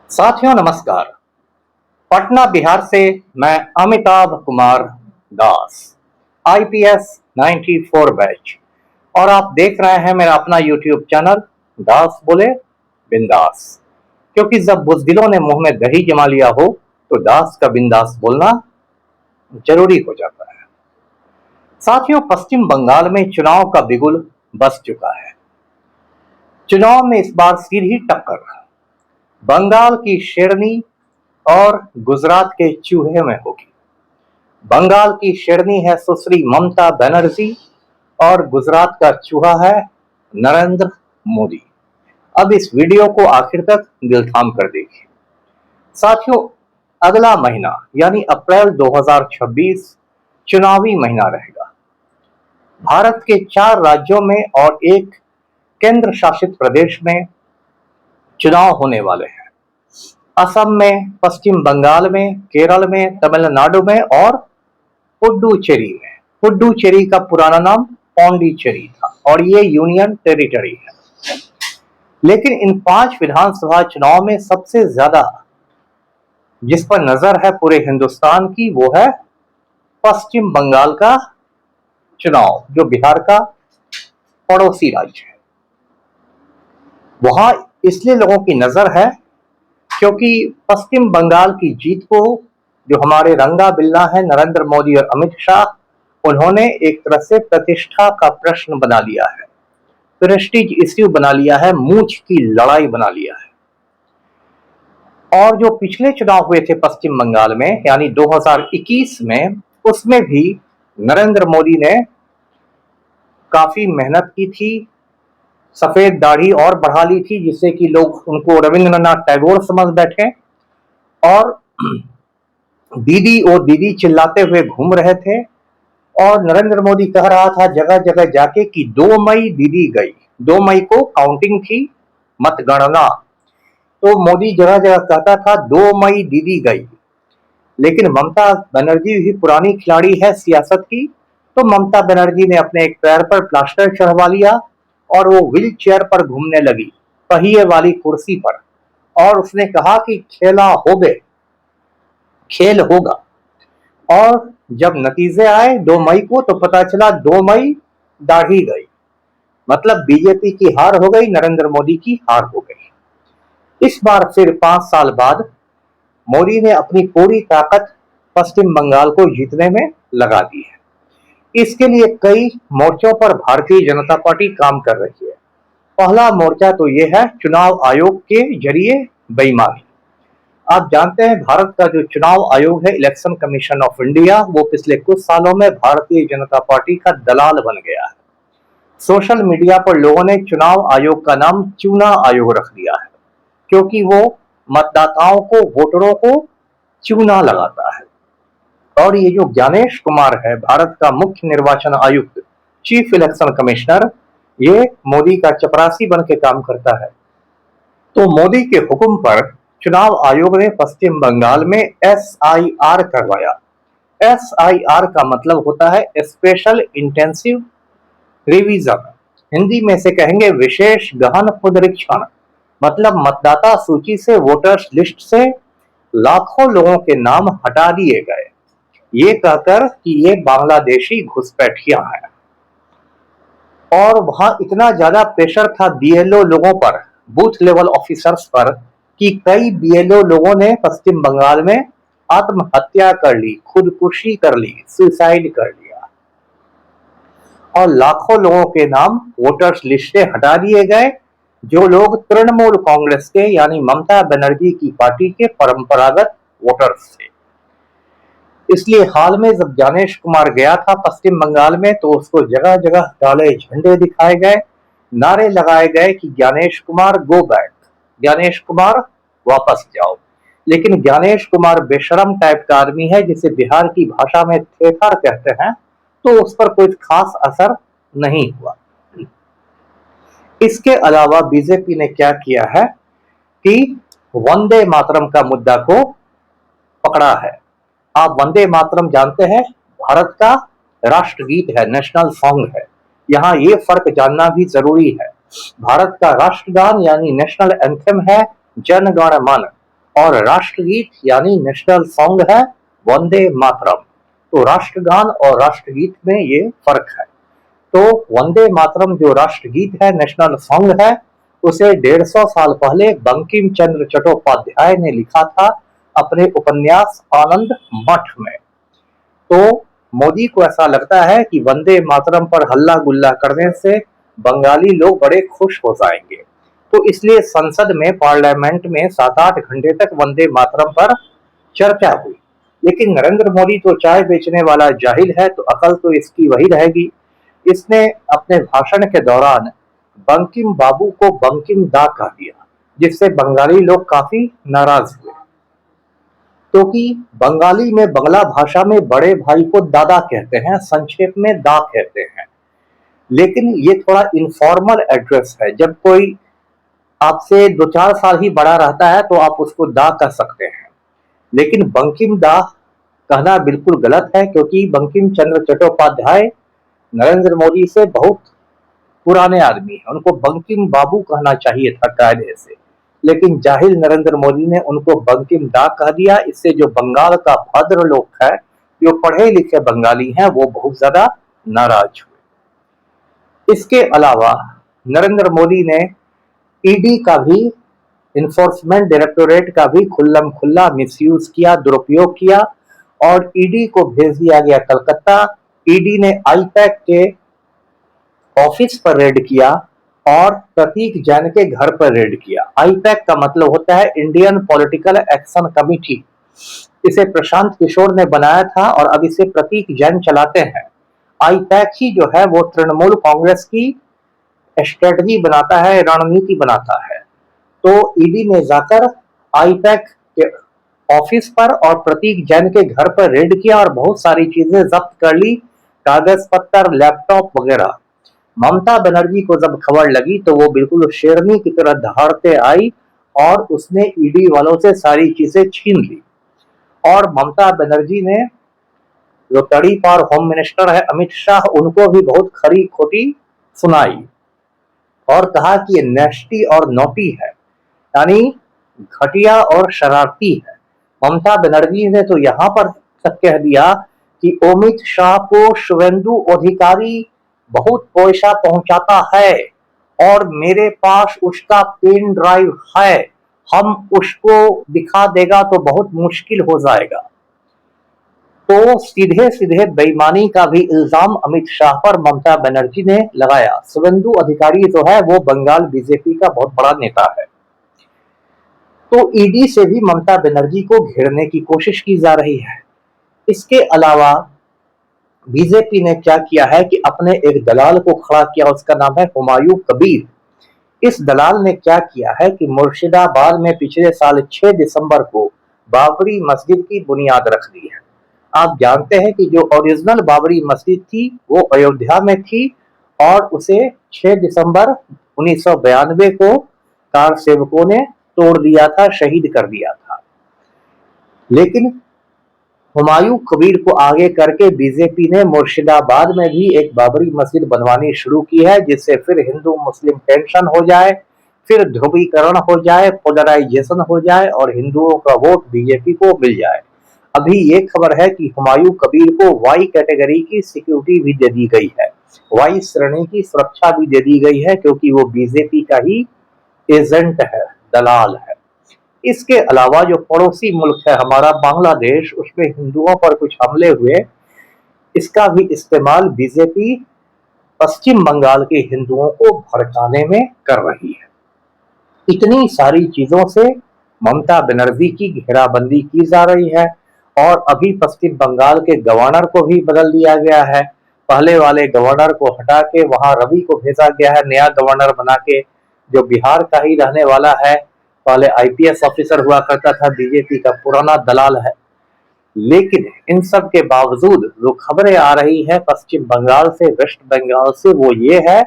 साथियों नमस्कार। पटना बिहार से मैं अमिताभ कुमार दास, आईपीएस 94 बैच, और आप देख रहे हैं मेरा अपना यूट्यूब चैनल दास बोले बिंदास। क्योंकि जब बुज़दिलों ने मुंह में दही जमा लिया हो तो दास का बिंदास बोलना जरूरी हो जाता है। साथियों, पश्चिम बंगाल में चुनाव का बिगुल बज चुका है। चुनाव में इस बार सीधी टक्कर बंगाल की शेरनी और गुजरात के चूहे में होगी। बंगाल की शेरनी है सुश्री ममता बनर्जी और गुजरात का चूहा है नरेंद्र मोदी। अब इस वीडियो को आखिर तक दिल थाम कर देखिए। साथियों, अगला महीना यानी अप्रैल 2026 चुनावी महीना रहेगा। भारत के 4 राज्यों में और एक केंद्र शासित प्रदेश में चुनाव होने वाले हैं। असम में, पश्चिम बंगाल में, केरल में, तमिलनाडु में और पुडुचेरी में। पुडुचेरी का पुराना नाम पौंडीचेरी था और ये यूनियन टेरिटरी है। लेकिन इन 5 विधानसभा चुनाव में सबसे ज्यादा जिस पर नजर है पूरे हिंदुस्तान की वो है पश्चिम बंगाल का चुनाव, जो बिहार का पड़ोसी राज्य है। वहां इसलिए लोगों की नजर है क्योंकि पश्चिम बंगाल की जीत को जो हमारे रंगा बिल्ला है नरेंद्र मोदी और अमित शाह, उन्होंने एक तरह से प्रतिष्ठा का प्रश्न बना लिया है, प्रेस्टीज इश्यू बना लिया है, मूंछ की लड़ाई बना लिया है। और जो पिछले चुनाव हुए थे पश्चिम बंगाल में यानी 2021 में, उसमें भी नरेंद्र मोदी ने काफी मेहनत की थी, सफेद दाढ़ी और बढ़ा ली थी जिससे कि लोग उनको रविंद्रनाथ टैगोर समझ बैठे और दीदी ओ दीदी चिल्लाते हुए घूम रहे थे। और नरेंद्र मोदी कह रहा था जगह जगह जाके कि 2 मई दीदी गई। 2 मई को काउंटिंग थी, मतगणना। तो मोदी जगह जगह कहता था 2 मई दीदी गई। लेकिन ममता बनर्जी भी पुरानी खिलाड़ी है सियासत की, तो ममता बनर्जी ने अपने एक पैर पर प्लास्टर चढ़वा लिया और वो व्हील चेयर पर घूमने लगी, पहिए वाली कुर्सी पर, और उसने कहा कि खेला हो गए, खेल होगा। और जब नतीजे आए 2 मई को तो पता चला 2 मई दाढ़ी गई, मतलब बीजेपी की हार हो गई, नरेंद्र मोदी की हार हो गई। इस बार फिर 5 साल बाद मोदी ने अपनी पूरी ताकत पश्चिम बंगाल को जीतने में लगा दी है। इसके लिए कई मोर्चों पर भारतीय जनता पार्टी काम कर रही है। पहला मोर्चा तो यह है चुनाव आयोग के जरिए बेईमानी। आप जानते हैं भारत का जो चुनाव आयोग है, इलेक्शन कमीशन ऑफ इंडिया, वो पिछले कुछ सालों में भारतीय जनता पार्टी का दलाल बन गया है। सोशल मीडिया पर लोगों ने चुनाव आयोग का नाम चूना आयोग रख दिया है क्योंकि वो मतदाताओं को, वोटरों को चूना लगाता है। और ये जो ज्ञानेश कुमार है, भारत का मुख्य निर्वाचन आयुक्त, चीफ इलेक्शन कमिश्नर, ये मोदी का चपरासी बन के काम करता है। तो मोदी के हुक्म पर चुनाव आयोग ने पश्चिम बंगाल में SIR करवाया। SIR का मतलब होता है स्पेशल इंटेंसिव रिवीजन, हिंदी में से कहेंगे विशेष गहन पुनरीक्षण। मतलब मतदाता सूची से, वोटर्स लिस्ट से लाखों लोगों के नाम हटा दिए गए, ये कहकर कि ये बांग्लादेशी घुसपैठिया हैं। और वहां इतना ज्यादा प्रेशर था BLO लोगों पर, बूथ लेवल ऑफिसर्स पर, कि कई BLO लोगों ने पश्चिम बंगाल में आत्महत्या कर ली, खुदकुशी कर ली, सुसाइड कर लिया। और लाखों लोगों के नाम वोटर्स लिस्ट से हटा दिए गए जो लोग तृणमूल कांग्रेस के यानी ममता बनर्जी की पार्टी के परंपरागत वोटर्स थे। इसलिए हाल में जब ज्ञानेश कुमार गया था पश्चिम बंगाल में तो उसको जगह जगह काले झंडे दिखाए गए, नारे लगाए गए कि ज्ञानेश कुमार गो बैक, ज्ञानेश कुमार वापस जाओ। लेकिन ज्ञानेश कुमार बेशरम टाइप का आदमी है जिसे बिहार की भाषा में थेथर कहते हैं, तो उस पर कोई खास असर नहीं हुआ। इसके अलावा बीजेपी ने क्या किया है कि वंदे मातरम का मुद्दा को पकड़ा है। आप वंदे मातरम जानते हैं, भारत का राष्ट्रगीत है, नेशनल सॉन्ग है। यहाँ ये फर्क जानना भी जरूरी है। भारत का राष्ट्रगान यानी नेशनल एंथम है जन गण मन, और राष्ट्रगीत यानी नेशनल सॉन्ग है वंदे मातरम। तो राष्ट्रगान और राष्ट्रगीत में ये फर्क है। तो वंदे मातरम जो राष्ट्रगीत है, नेशनल सॉन्ग है, उसे 150 साल पहले बंकिम चंद्र चट्टोपाध्याय ने लिखा था अपने उपन्यास आनंद मठ में। तो मोदी को ऐसा लगता है कि वंदे मातरम पर हल्ला गुल्ला करने से बंगाली लोग बड़े खुश हो जाएंगे, तो इसलिए संसद में, पार्लियामेंट में 7-8 घंटे तक वंदे मातरम पर चर्चा हुई। लेकिन नरेंद्र मोदी तो चाय बेचने वाला जाहिल है, तो अकल तो इसकी वही रहेगी। इसने अपने भाषण के दौरान बंकिम बाबू को बंकिम दा कह दिया, जिससे बंगाली लोग काफी नाराज हुए, क्योंकि बंगाली में, बंगला भाषा में बड़े भाई को दादा कहते हैं, संक्षेप में दा कहते हैं। लेकिन ये थोड़ा इनफॉर्मल एड्रेस है। जब कोई आपसे 2-4 साल ही बड़ा रहता है तो आप उसको दा कह सकते हैं, लेकिन बंकिम दा कहना बिल्कुल गलत है, क्योंकि बंकिम चंद्र चट्टोपाध्याय नरेंद्र मोदी से बहुत पुराने आदमी हैं। उनको बंकिम बाबू कहना चाहिए था कायदे से, लेकिन जाहिल नरेंद्र मोदी ने उनको बंकिम दा कह दिया। इससे जो बंगाल का भद्र लोग है, जो पढ़े लिखे बंगाली हैं, वो बहुत ज्यादा नाराज हुए। इसके अलावा नरेंद्र मोदी ने ईडी का भी, इन्फोर्समेंट डायरेक्टोरेट का भी खुल्लम खुल्ला मिसयूज किया, दुरुपयोग किया, और ईडी को भेज दिया गया कलकत्ता। ईडी ने आईपैक के ऑफिस पर रेड किया और प्रतीक जैन के घर पर रेड किया। आईपैक का मतलब होता है इंडियन पॉलिटिकल एक्शन कमिटी। इसे प्रशांत किशोर ने बनाया था और अब इसे प्रतीक जैन चलाते हैं। आईपैक ही जो है वो तृणमूल कांग्रेस की स्ट्रेटजी बनाता है, रणनीति बनाता है। तो ईडी ने जाकर आईपैक के ऑफिस पर और प्रतीक जैन के घर पर रेड किया और बहुत सारी चीजें जब्त कर ली, कागज पत्तर, लैपटॉप वगैरह। ममता बनर्जी को जब खबर लगी तो वो बिल्कुल शेरनी की तरह दहाड़ते आई और उसने ईडी वालों से सारी चीजें छीन ली। और ममता बनर्जी ने, जो तड़ी पार होम मिनिस्टर है अमित शाह, उनको भी बहुत खरी खोटी सुनाई और कहा कि ये नेस्टी और नोटी है, यानी घटिया और शरारती है। ममता बनर्जी ने तो यहां पर तक कह दिया कि अमित शाह को शुवेंदु अधिकारी बहुत पैसा पहुंचाता है और मेरे पास उसका पेन ड्राइव है, हम उसको दिखा देगा तो बहुत मुश्किल हो जाएगा। तो सीधे सीधे बेईमानी का भी इल्जाम अमित शाह पर ममता बनर्जी ने लगाया। शुवेंदु अधिकारी जो है वो बंगाल बीजेपी का बहुत बड़ा नेता है। तो ईडी से भी ममता बनर्जी को घेरने की कोशिश की जा रही है। इसके अलावा बीजेपी ने क्या किया है कि अपने एक दलाल को खड़ा किया, उसका नाम है हुमायूं कबीर। इस दलाल ने क्या किया है कि मुर्शिदाबाद में पिछले साल 6 दिसंबर को बाबरी मस्जिद की बुनियाद रख दी है। आप जानते हैं कि जो ओरिजिनल बाबरी मस्जिद थी वो अयोध्या में थी और उसे 6 दिसंबर 1992 को कार सेवकों ने तोड़ दिया था, शहीद कर दिया था। लेकिन हुमायूं कबीर को आगे करके बीजेपी ने मुर्शिदाबाद में भी एक बाबरी मस्जिद बनवानी शुरू की है, जिससे फिर हिंदू मुस्लिम टेंशन हो जाए, फिर ध्रुवीकरण हो जाए, पोलराइजेशन हो जाए और हिंदुओं का वोट बीजेपी को मिल जाए। अभी ये खबर है कि हुमायूं कबीर को वाई कैटेगरी की सिक्योरिटी भी दे दी गई है, वाई श्रेणी की सुरक्षा भी दे दी गई है, क्योंकि वो बीजेपी का ही एजेंट है, दलाल है। इसके अलावा जो पड़ोसी मुल्क है हमारा बांग्लादेश, उसमें हिंदुओं पर कुछ हमले हुए, इसका भी इस्तेमाल बीजेपी पश्चिम बंगाल के हिंदुओं को भड़काने में कर रही है। इतनी सारी चीजों से ममता बनर्जी की घेराबंदी की जा रही है और अभी पश्चिम बंगाल के गवर्नर को भी बदल दिया गया है। पहले वाले गवर्नर को हटा के वहां रवि को भेजा गया है नया गवर्नर बना के, जो बिहार का ही रहने वाला है। पहले आईपीएस ऑफिसर हुआ करता था, बीजेपी का पुराना दलाल है। लेकिन इन सब के बावजूद जो खबरें आ रही है पश्चिम बंगाल से, वेस्ट बंगाल से, वो ये है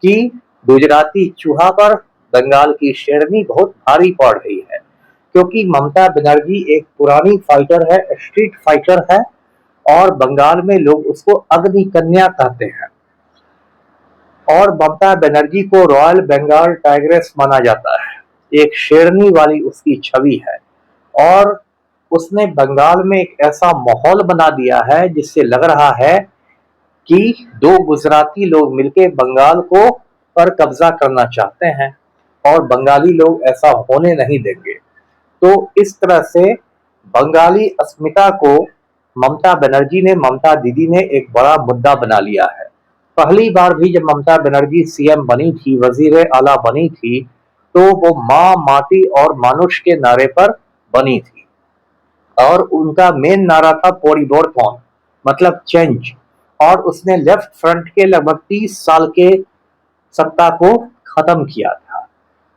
कि गुजराती चूहा पर बंगाल की शेरनी बहुत भारी पड़ रही है, क्योंकि ममता बनर्जी एक पुरानी फाइटर है, स्ट्रीट फाइटर है और बंगाल में लोग उसको अग्नि कन्या कहते हैं। और ममता बनर्जी को रॉयल बंगाल टाइग्रेस माना जाता है, एक शेरनी वाली उसकी छवि है। और उसने बंगाल में एक ऐसा माहौल बना दिया है जिससे लग रहा है कि दो गुजराती लोग मिलकर बंगाल को पर कब्जा करना चाहते हैं और बंगाली लोग ऐसा होने नहीं देंगे। तो इस तरह से बंगाली अस्मिता को ममता बनर्जी ने, ममता दीदी ने एक बड़ा मुद्दा बना लिया है। पहली बार भी जब ममता बनर्जी सीएम बनी थी, वजीर आला बनी थी, तो वो माँ, माटी और मानुष के नारे पर बनी थी और उनका मेन नारा था परिवर्तन, मतलब चेंज। और उसने लेफ्ट फ्रंट के लगभग 30 साल के सत्ता को खत्म किया था।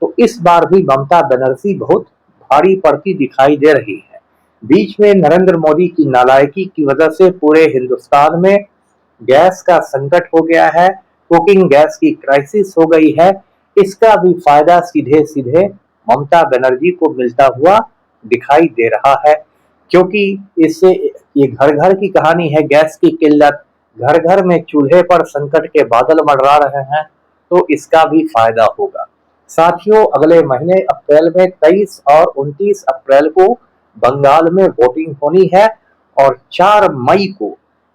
तो इस बार भी ममता बनर्जी बहुत भारी पड़ती दिखाई दे रही है। बीच में नरेंद्र मोदी की नालायकी की वजह से पूरे हिंदुस्तान में गैस का संकट हो गया है, कुकिंग गैस की क्राइसिस हो गई है। इसका भी फायदा सीधे सीधे ममता बनर्जी को मिलता हुआ दिखाई दे रहा है, क्योंकि इससे ये घर घर की कहानी है। गैस की किल्लत, घर घर में चूल्हे पर संकट के बादल मंडरा रहे हैं, तो इसका भी फायदा होगा। साथियों, अगले महीने अप्रैल में 23 और 29 अप्रैल को बंगाल में वोटिंग होनी है और 4 मई को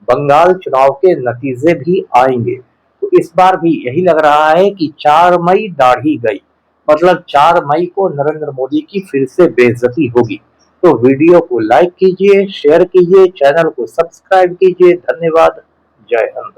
बंगाल चुनाव के नतीजे भी आएंगे। तो इस बार भी यही लग रहा है कि 4 मई दाढ़ी गई, मतलब 4 मई को नरेंद्र मोदी की फिर से बेइज्जती होगी। तो वीडियो को लाइक कीजिए, शेयर कीजिए, चैनल को सब्सक्राइब कीजिए। धन्यवाद। जय हिंद।